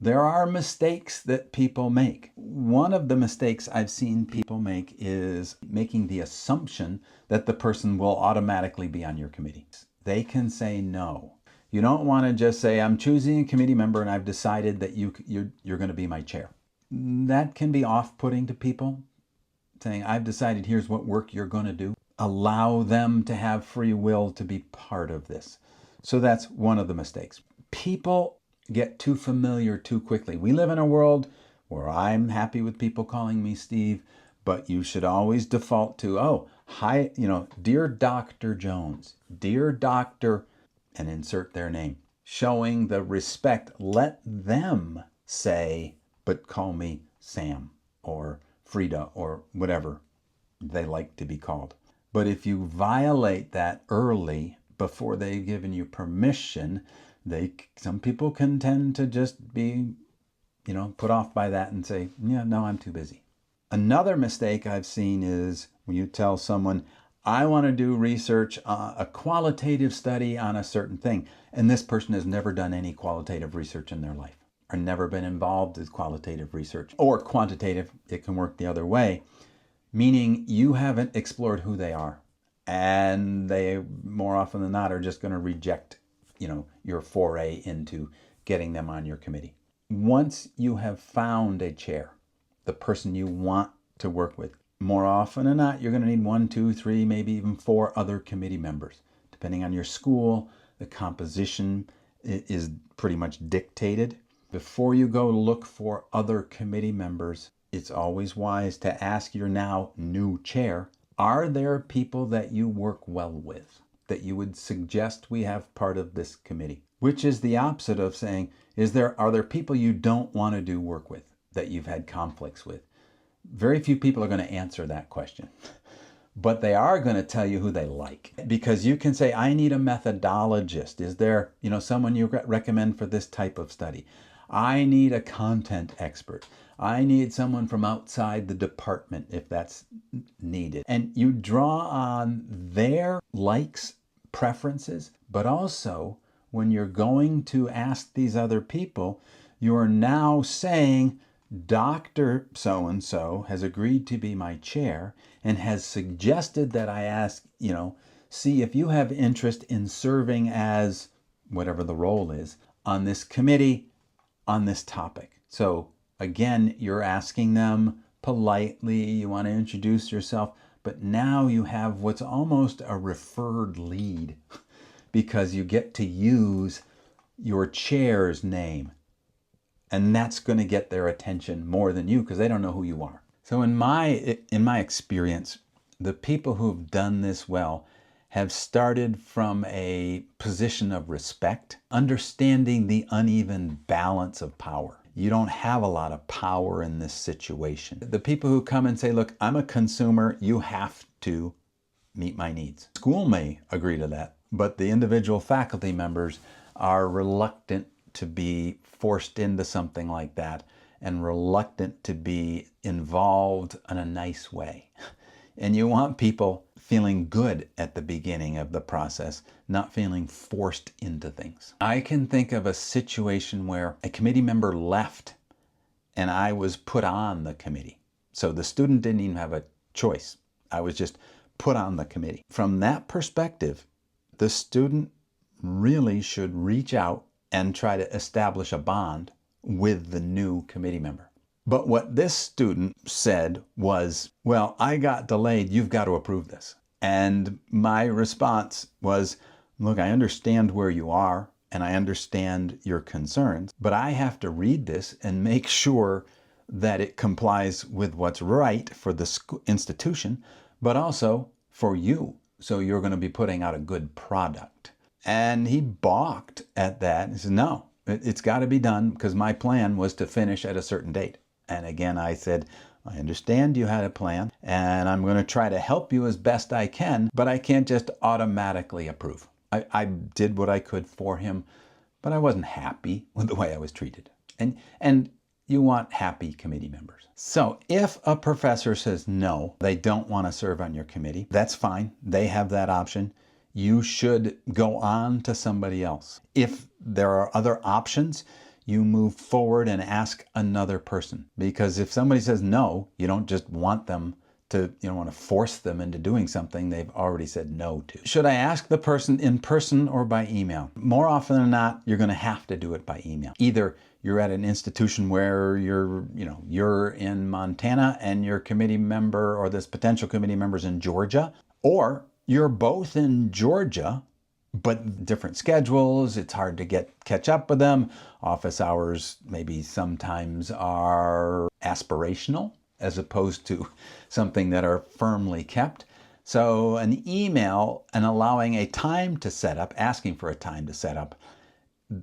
There are mistakes that people make. One of the mistakes I've seen people make is making the assumption that the person will automatically be on your committee. They can say no. You don't want to just say, I'm choosing a committee member and I've decided that you're going to be my chair. That can be off-putting to people, saying, I've decided here's what work you're going to do. Allow them to have free will to be part of this. So that's one of the mistakes. People get too familiar too quickly. We live in a world where I'm happy with people calling me Steve, but you should always default to, oh, hi, dear Dr. Jones, dear Dr., and insert their name. Showing the respect, let them say, but call me Sam or Frida or whatever they like to be called. But if you violate that early, before they've given you permission, some people can tend to just be, put off by that and say, yeah, no, I'm too busy. Another mistake I've seen is when you tell someone, I want to do research, a qualitative study on a certain thing, and this person has never done any qualitative research in their life, or never been involved with qualitative research, or quantitative, it can work the other way, meaning you haven't explored who they are, and they more often than not are just going to reject your foray into getting them on your committee. Once you have found a chair, the person you want to work with, more often than not, you're going to need 1, 2, 3, maybe even 4 other committee members. Depending on your school, the composition is pretty much dictated. Before you go look for other committee members, it's always wise to ask your now new chair, are there people that you work well with, that you would suggest we have part of this committee? Which is the opposite of saying, are there people you don't want to do work with, that you've had conflicts with? Very few people are going to answer that question, but they are going to tell you who they like, because you can say, I need a methodologist. Is there, someone you recommend for this type of study? I need a content expert. I need someone from outside the department if that's needed. And you draw on their likes, preferences, but also when you're going to ask these other people, you're now saying, Dr. So-and-so has agreed to be my chair and has suggested that I ask, see if you have interest in serving as whatever the role is on this committee on this topic. So again, you're asking them politely, you want to introduce yourself, but now you have what's almost a referred lead because you get to use your chair's name. And that's going to get their attention more than you because they don't know who you are. So in my experience, the people who've done this well have started from a position of respect, understanding the uneven balance of power. You don't have a lot of power in this situation. The people who come and say, look, I'm a consumer, you have to meet my needs. School may agree to that, but the individual faculty members are reluctant to be forced into something like that and reluctant to be involved in a nice way. And you want people feeling good at the beginning of the process, not feeling forced into things. I can think of a situation where a committee member left and I was put on the committee. So the student didn't even have a choice. I was just put on the committee. From that perspective, the student really should reach out and try to establish a bond with the new committee member. But what this student said was, well, I got delayed, you've got to approve this. And my response was, look, I understand where you are and I understand your concerns, but I have to read this and make sure that it complies with what's right for the institution, but also for you. So you're going to be putting out a good product. And he balked at that. He said, no, it's got to be done because my plan was to finish at a certain date. And again, I said, I understand you had a plan and I'm going to try to help you as best I can, but I can't just automatically approve. I did what I could for him, but I wasn't happy with the way I was treated. And you want happy committee members. So if a professor says no, they don't want to serve on your committee, that's fine. They have that option. You should go on to somebody else. If there are other options, you move forward and ask another person. Because if somebody says no, you don't just want them to, you don't want to force them into doing something they've already said no to. Should I ask the person in person or by email? More often than not, you're going to have to do it by email. Either you're at an institution where you're in Montana and your committee member or this potential committee member's in Georgia, or you're both in Georgia, but different schedules. It's hard to catch up with them. Office hours maybe sometimes are aspirational as opposed to something that are firmly kept. So an email and allowing a time to set up, asking for a time to set up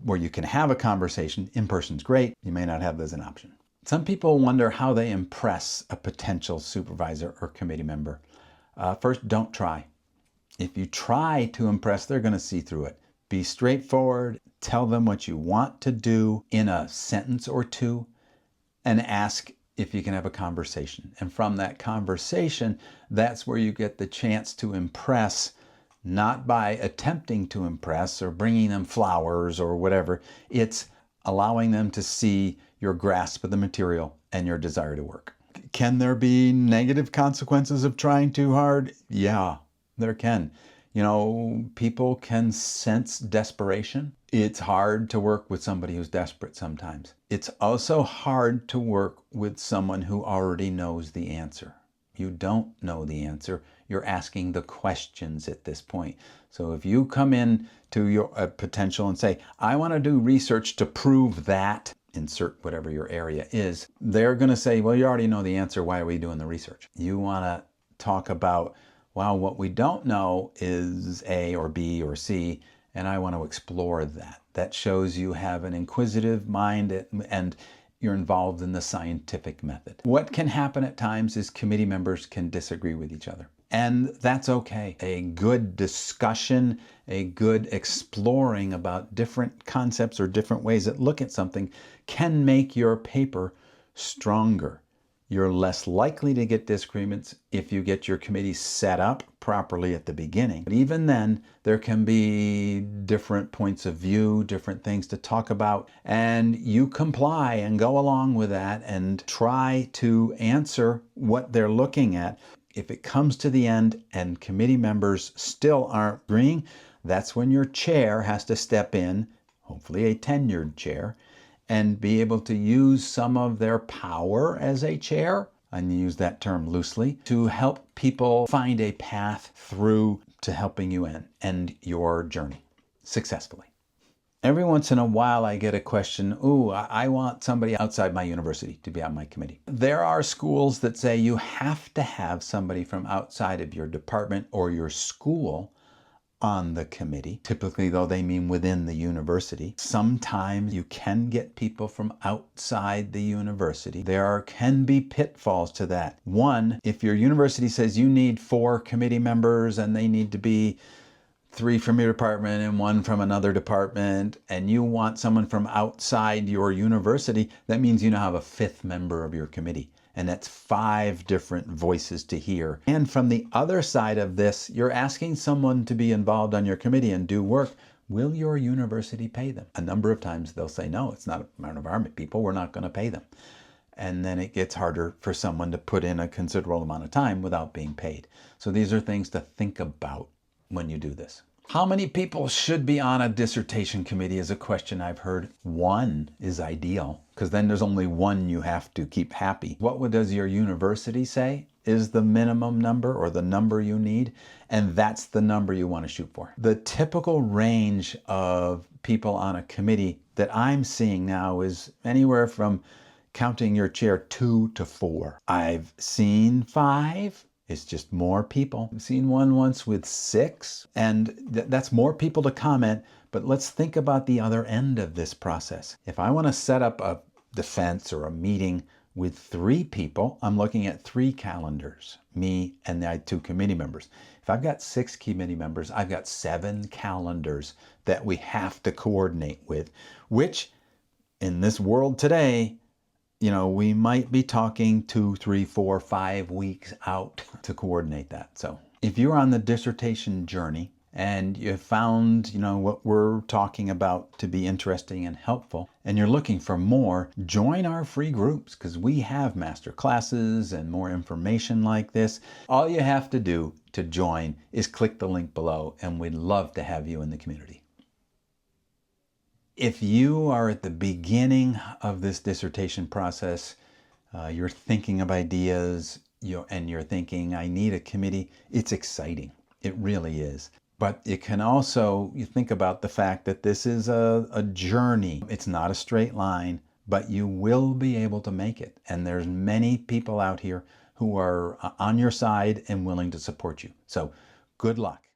where you can have a conversation, in person's great. You may not have that as an option. Some people wonder how they impress a potential supervisor or committee member. First, don't try. If you try to impress, they're going to see through it. Be straightforward, tell them what you want to do in a sentence or two, and ask if you can have a conversation. And from that conversation, that's where you get the chance to impress, not by attempting to impress or bringing them flowers or whatever. It's allowing them to see your grasp of the material and your desire to work. Can there be negative consequences of trying too hard? Yeah, there can. People can sense desperation. It's hard to work with somebody who's desperate sometimes. It's also hard to work with someone who already knows the answer. You don't know the answer. You're asking the questions at this point. So if you come in to your potential and say, I want to do research to prove that, insert whatever your area is, they're going to say, well, you already know the answer. Why are we doing the research? You want to talk about, well, what we don't know is A or B or C, and I want to explore that. That shows you have an inquisitive mind and you're involved in the scientific method. What can happen at times is committee members can disagree with each other. And that's okay. A good discussion, a good exploring about different concepts or different ways that look at something can make your paper stronger. You're less likely to get disagreements if you get your committee set up properly at the beginning. But even then, there can be different points of view, different things to talk about, and you comply and go along with that and try to answer what they're looking at. If it comes to the end and committee members still aren't agreeing, that's when your chair has to step in, hopefully a tenured chair, and be able to use some of their power as a chair, and use that term loosely, to help people find a path through to helping you end your journey successfully. Every once in a while I get a question, I want somebody outside my university to be on my committee. There are schools that say you have to have somebody from outside of your department or your school on the committee. Typically, though, they mean within the university. Sometimes you can get people from outside the university. There can be pitfalls to that. One, if your university says you need 4 committee members and they need to be 3 from your department and 1 from another department, and you want someone from outside your university, that means you now have a 5th member of your committee. And that's 5 different voices to hear. And from the other side of this, you're asking someone to be involved on your committee and do work. Will your university pay them? A number of times they'll say, no, it's not one of our people. We're not going to pay them. And then it gets harder for someone to put in a considerable amount of time without being paid. So these are things to think about when you do this. How many people should be on a dissertation committee is a question I've heard. 1 is ideal, because then there's only 1 you have to keep happy. What does your university say is the minimum number or the number you need? And that's the number you want to shoot for. The typical range of people on a committee that I'm seeing now is anywhere from, counting your chair, 2 to 4. I've seen 5. It's just more people. I've seen one once with 6, and that's more people to comment, but let's think about the other end of this process. If I want to set up a defense or a meeting with 3 people, I'm looking at 3 calendars, me and the 2 committee members. If I've got 6 committee members, I've got 7 calendars that we have to coordinate with, which in this world today, we might be talking 2, 3, 4, 5 weeks out to coordinate that. So if you're on the dissertation journey and you found, what we're talking about to be interesting and helpful, and you're looking for more, join our free groups, because we have master classes and more information like this. All you have to do to join is click the link below, and we'd love to have you in the community. If you are at the beginning of this dissertation process, you're thinking of ideas, and you're thinking, I need a committee, it's exciting. It really is. But you can also, you think about the fact that this is a journey. It's not a straight line, but you will be able to make it. And there's many people out here who are on your side and willing to support you. So good luck.